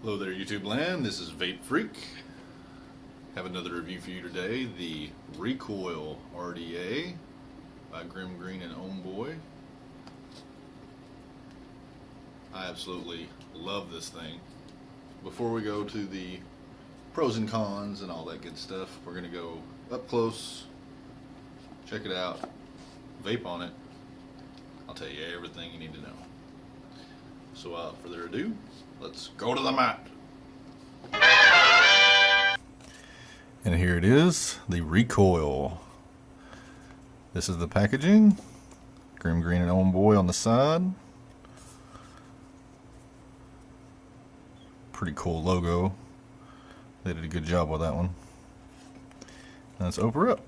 Hello there, YouTube land. This is Vape Freak. Have another review for you today. The Recoil RDA by Grim Green and Homeboy. I absolutely love this thing. Before we go to the pros and cons and all that good stuff, we're going to go up close, check it out, vape on it. I'll tell you everything you need to know. So without further ado, let's go to the mat. And here it is, the Recoil. This is the packaging. Grim Green and Homeboy on the side. Pretty cool logo. They did a good job with that one. Now let's open her up.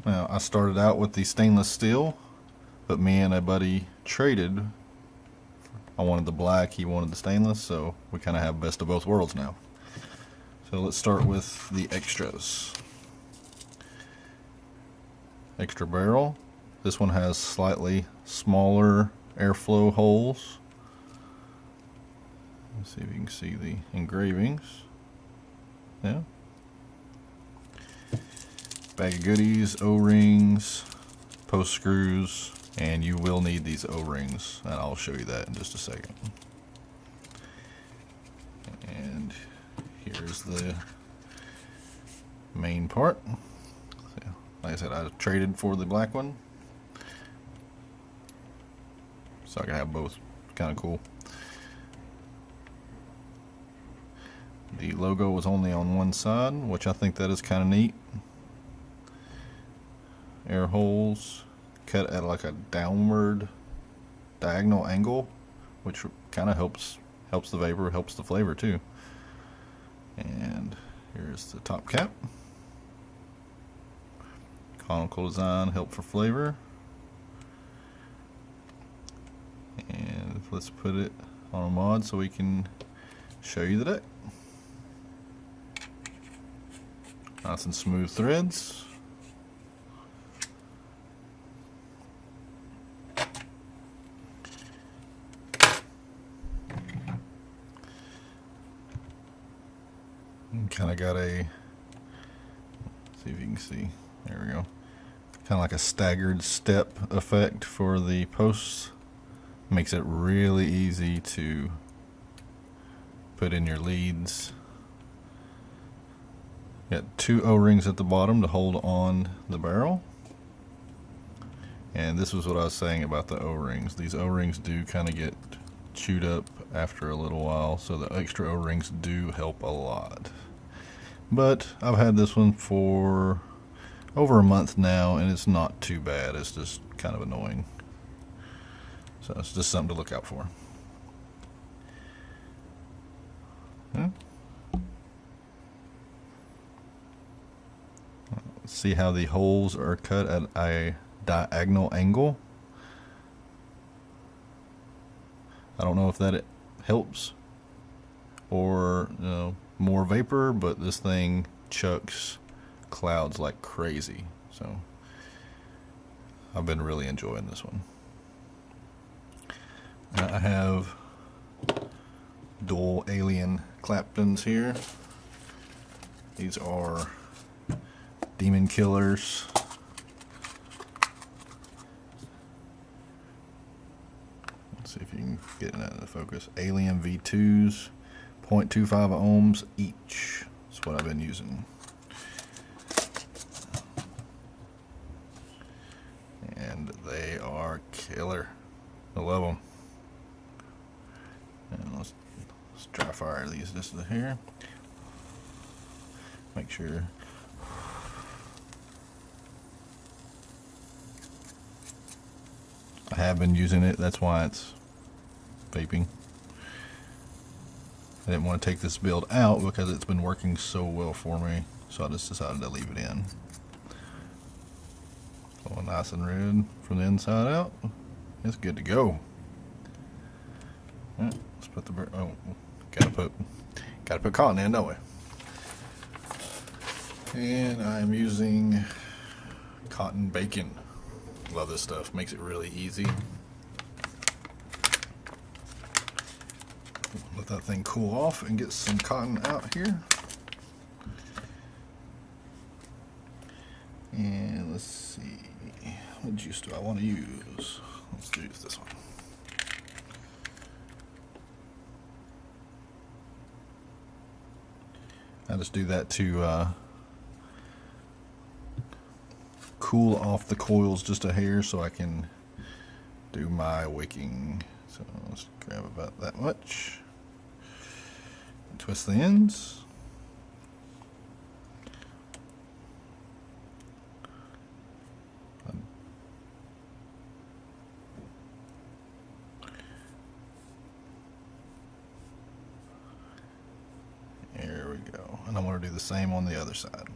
Now I started out with the stainless steel, but me and a buddy traded. I wanted the black, he wanted the stainless, so we kind of have best of both worlds now. So let's start with the extras. Extra barrel. This one has slightly smaller airflow holes. Let's see if you can see the engravings. Yeah. Bag of goodies, O-rings, post screws, and you will need these O-rings, and I'll show you that in just a second. And here's the main part. So, like I said, I traded for the black one, so I can have both. Kind of cool. The logo was only on one side, which I think that is kind of neat. Air holes cut at like a downward diagonal angle, which kind of helps the vapor, helps the flavor too. And here's the top cap. Conical design, help for flavor. And let's put it on a mod so we can show you the deck. Nice and smooth threads. Kind of got a, see if you can see, there we go, kind of like a staggered step effect for the posts. Makes it really easy to put in your leads. Got two O-rings at the bottom to hold on the barrel. And this was what I was saying about the O-rings. These O-rings do kind of get chewed up after a little while, so the extra O-rings do help a lot. But I've had this one for over a month now, and it's not too bad. It's just kind of annoying. So it's just something to look out for. See how the holes are cut at a diagonal angle. I don't know if that helps or more vapor, but this thing chucks clouds like crazy. So I've been really enjoying this one. I have dual alien Claptons here. These are demon killers. Let's see if you can get it out of the focus. Alien V2s, 0.25 ohms each. That's what I've been using. And they are killer. I love them. And let's dry fire these just here. Make sure. I have been using it, that's why it's vaping. I didn't want to take this build out because it's been working so well for me, so I just decided to leave it in. So nice and red from the inside out. It's good to go. Right, let's put the gotta put cotton in, don't we? And I'm using cotton bacon. Love this stuff, makes it really easy. Let that thing cool off and get some cotton out here. And let's see, what juice do I want to use? Let's use this one. I just do that to cool off the coils just a hair so I can do my wicking. So let's grab about that much. Twist the ends. There we go. And I'm going to do the same on the other side.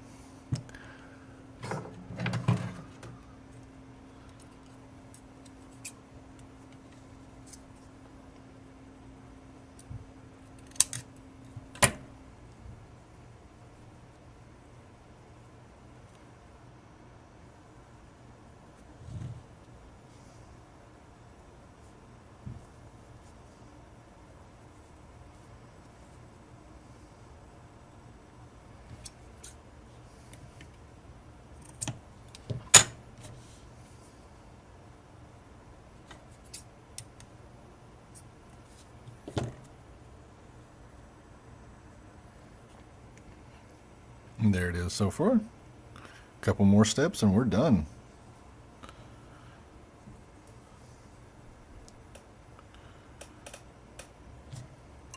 And there it is so far. A couple more steps and we're done.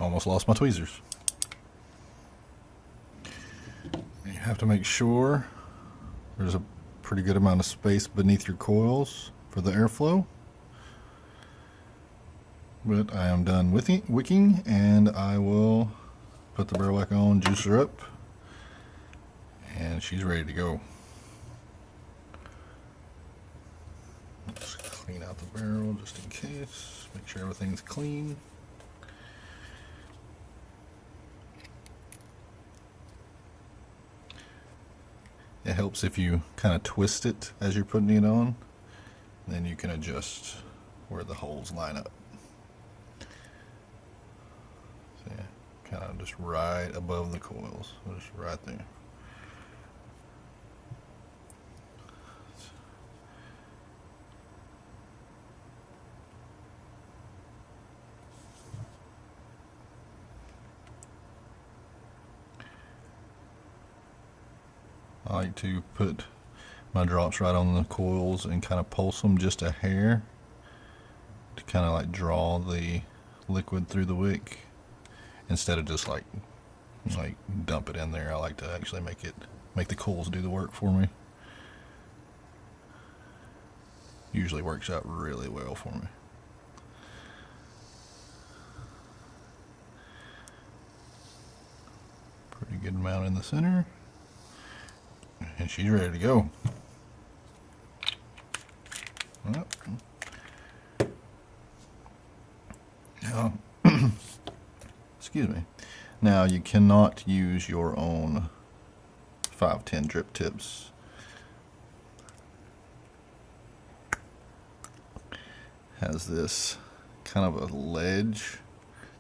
Almost lost my tweezers. You have to make sure there's a pretty good amount of space beneath your coils for the airflow. But I am done with wicking, and I will put the barrel back on, juice her up, and she's ready to go. Let's clean out the barrel just in case, make sure everything's clean. It helps if you kind of twist it as you're putting it on, then you can adjust where the holes line up. So yeah, kind of just right above the coils, just right there. I like to put my drops right on the coils and kind of pulse them just a hair to kind of like draw the liquid through the wick instead of just like dump it in there. I like to actually make the coils do the work for me. Usually works out really well for me. Pretty good amount in the center. And she's ready to go. Well, now, excuse me. Now you cannot use your own 510 drip tips. Has this kind of a ledge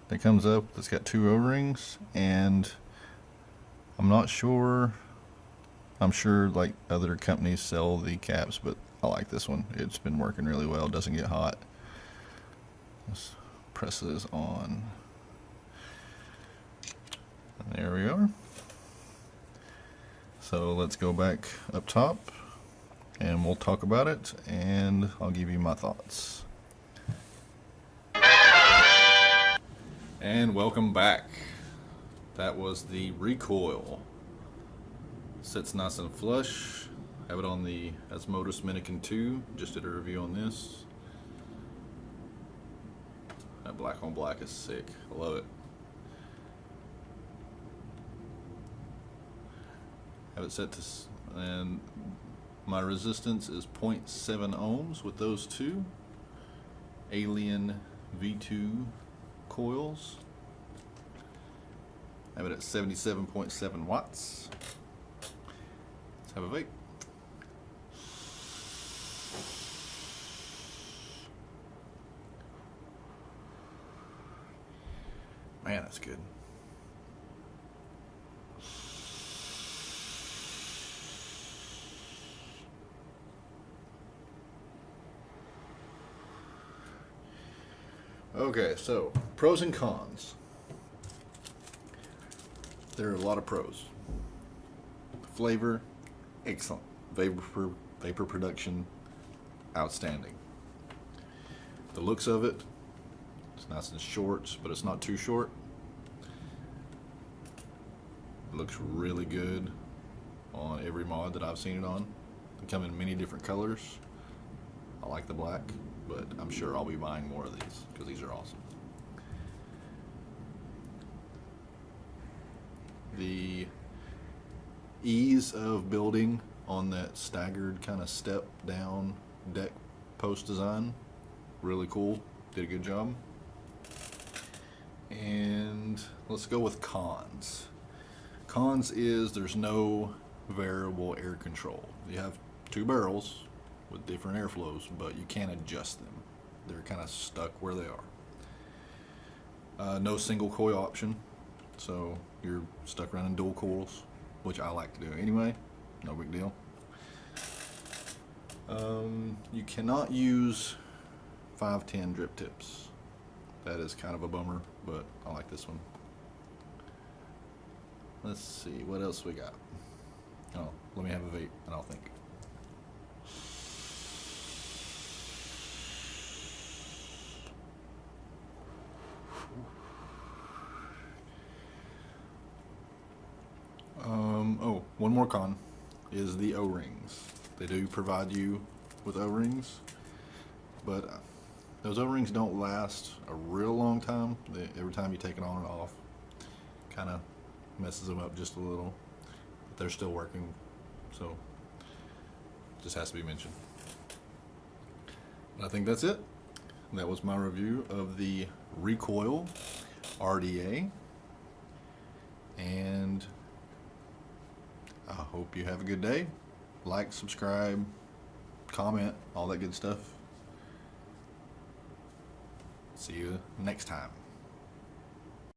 that comes up that's got two O-rings, and I'm not sure. I'm sure like other companies sell the caps, but I like this one. It's been working really well. It doesn't get hot. Just press this on. And there we are. So let's go back up top and we'll talk about it, and I'll give you my thoughts. And welcome back. That was the Recoil. Sits nice and flush. Have it on the Asmodus Minikin 2. Just did a review on this. That black on black is sick. I love it. Have it set to, and my resistance is 0.7 ohms with those two Alien V2 coils. Have it at 77.7 watts. Let's have a vape. Man, that's good. Okay, so pros and cons. There are a lot of pros. Flavor, excellent. Vapor production, outstanding. The looks of it, it's nice and short, but it's not too short. It looks really good on every mod that I've seen it on. They come in many different colors. I like the black, but I'm sure I'll be buying more of these because these are awesome. The ease of building on that staggered kind of step down deck post design, really cool. Did a good job. And let's go with cons. Cons is there's no variable air control. You have two barrels with different airflows, but you can't adjust them. They're kind of stuck where they are. No single coil option, so you're stuck running dual coils, which I like to do anyway. No big deal. You cannot use 510 drip tips. That is kind of a bummer, but I like this one. Let's see, what else we got? Oh, let me have a vape and I'll think. Oh, one more con is the O-rings. They do provide you with O-rings, but those O-rings don't last a real long time. Every time you take it on and off, kind of messes them up just a little. But they're still working, so just has to be mentioned. I think that's it. That was my review of the Recoil RDA, and I hope you have a good day. Like, subscribe, comment, all that good stuff. See you next time.